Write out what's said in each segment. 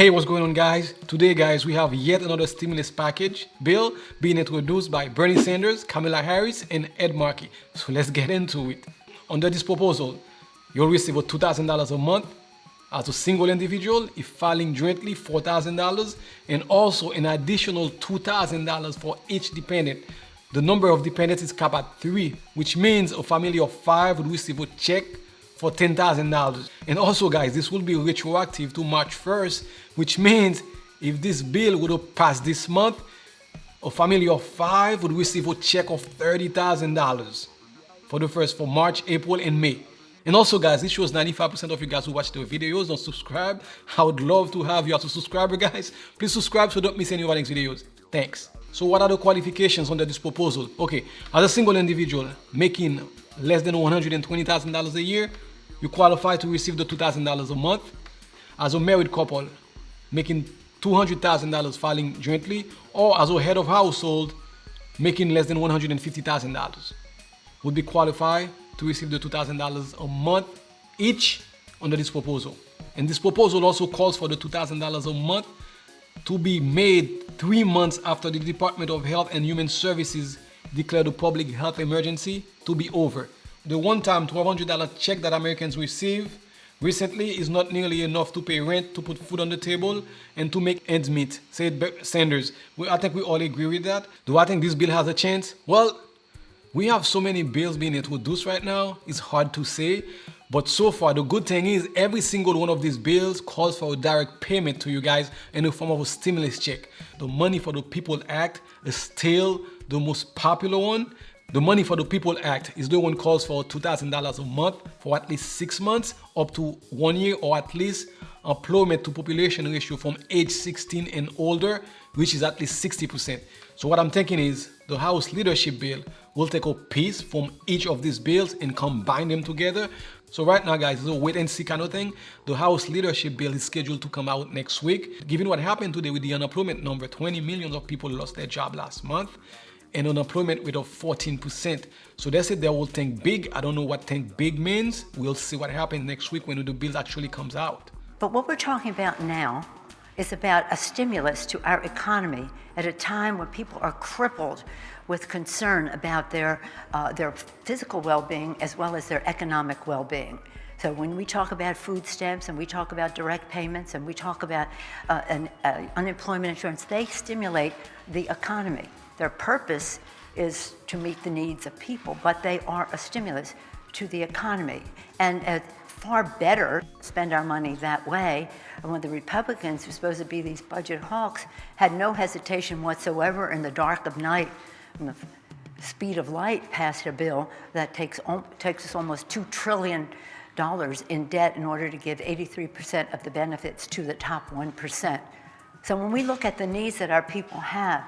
Hey, what's going on, guys? Today, guys, we have yet another stimulus package bill being introduced by Bernie Sanders, Kamala Harris, and Ed Markey. So let's get into it. Under this proposal, you'll receive $2,000 a month as a single individual if filing jointly, $4,000, and also an additional $2,000 for each dependent. The number of dependents is capped at 3, which means a family of 5 would receive a check for $10,000. And also, guys, this will be retroactive to March 1st, which means if this bill would have passed this month, a family of 5 would receive a check of $30,000 for March, April, and May. And also, guys, this shows 95% of you guys who watch the videos don't subscribe. I would love to have you as a subscriber, guys. Please subscribe so don't miss any of our next videos. Thanks. So what are the qualifications under this proposal? Okay, as a single individual making less than $120,000 a year, you qualify to receive the $2,000 a month. As a married couple making $200,000 filing jointly, or as a head of household making less than $150,000 would be qualified to receive the $2,000 a month each under this proposal. And this proposal also calls for the $2,000 a month to be made 3 months after the Department of Health and Human Services declared a public health emergency to be over. The one-time $1,200 check that Americans receive recently is not nearly enough to pay rent, to put food on the table, and to make ends meet, said Sanders. I think we all agree with that. Do I think this bill has a chance? Well, we have so many bills being introduced right now, it's hard to say. But so far, the good thing is every single one of these bills calls for a direct payment to you guys in the form of a stimulus check. The Money for the People Act is still the most popular one. The Money for the People Act is the one that calls for $2,000 a month for at least 6 months, up to 1 year, or at least employment to population ratio from age 16 and older, which is at least 60%. So what I'm thinking is the House Leadership Bill will take a piece from each of these bills and combine them together. So right now, guys, it's a wait and see kind of thing. The House Leadership Bill is scheduled to come out next week. Given what happened today with the unemployment number, 20 million of people lost their job last month, and unemployment rate of 14%. So they said they will think big. I don't know what think big means. We'll see what happens next week when the bill actually comes out. But what we're talking about now is about a stimulus to our economy at a time when people are crippled with concern about their physical well-being as well as their economic well-being. So when we talk about food stamps and we talk about direct payments and we talk about unemployment insurance, they stimulate the economy. Their purpose is to meet the needs of people, but they are a stimulus to the economy. And far better spend our money that way. And when the Republicans, who are supposed to be these budget hawks, had no hesitation whatsoever in the dark of night, in the speed of light, passed a bill that takes us almost $2 trillion in debt in order to give 83% of the benefits to the top 1%. So when we look at the needs that our people have,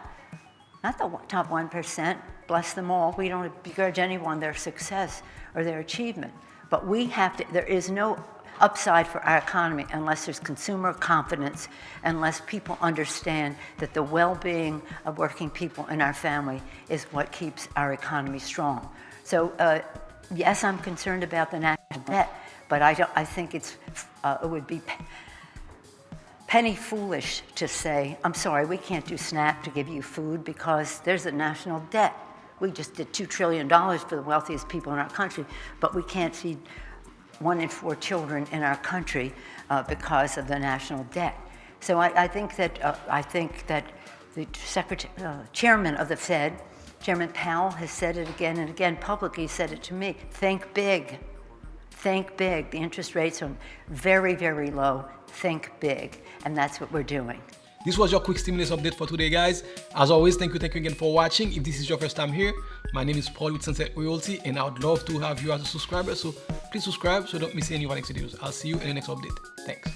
not the top 1%, bless them all, we don't begrudge anyone their success or their achievement, but we have to, there is no upside for our economy unless there's consumer confidence, unless people understand that the well-being of working people in our family is what keeps our economy strong. So yes, I'm concerned about the national debt, but I think it would be penny foolish to say, I'm sorry, we can't do SNAP to give you food because there's a national debt. We just did $2 trillion for the wealthiest people in our country, but we can't feed 1 in 4 children in our country because of the national debt. So I think that the chairman of the Fed, Chairman Powell, has said it again and again publicly. He said it to me. Think big. Think big. The interest rates are very, very low. Think big. And that's what we're doing. This was your quick stimulus update for today, guys. As always, thank you again for watching. If this is your first time here, my name is Paul with Sunset Realty, and I would love to have you as a subscriber. So please subscribe so don't miss any of our next videos. I'll see you in the next update. Thanks.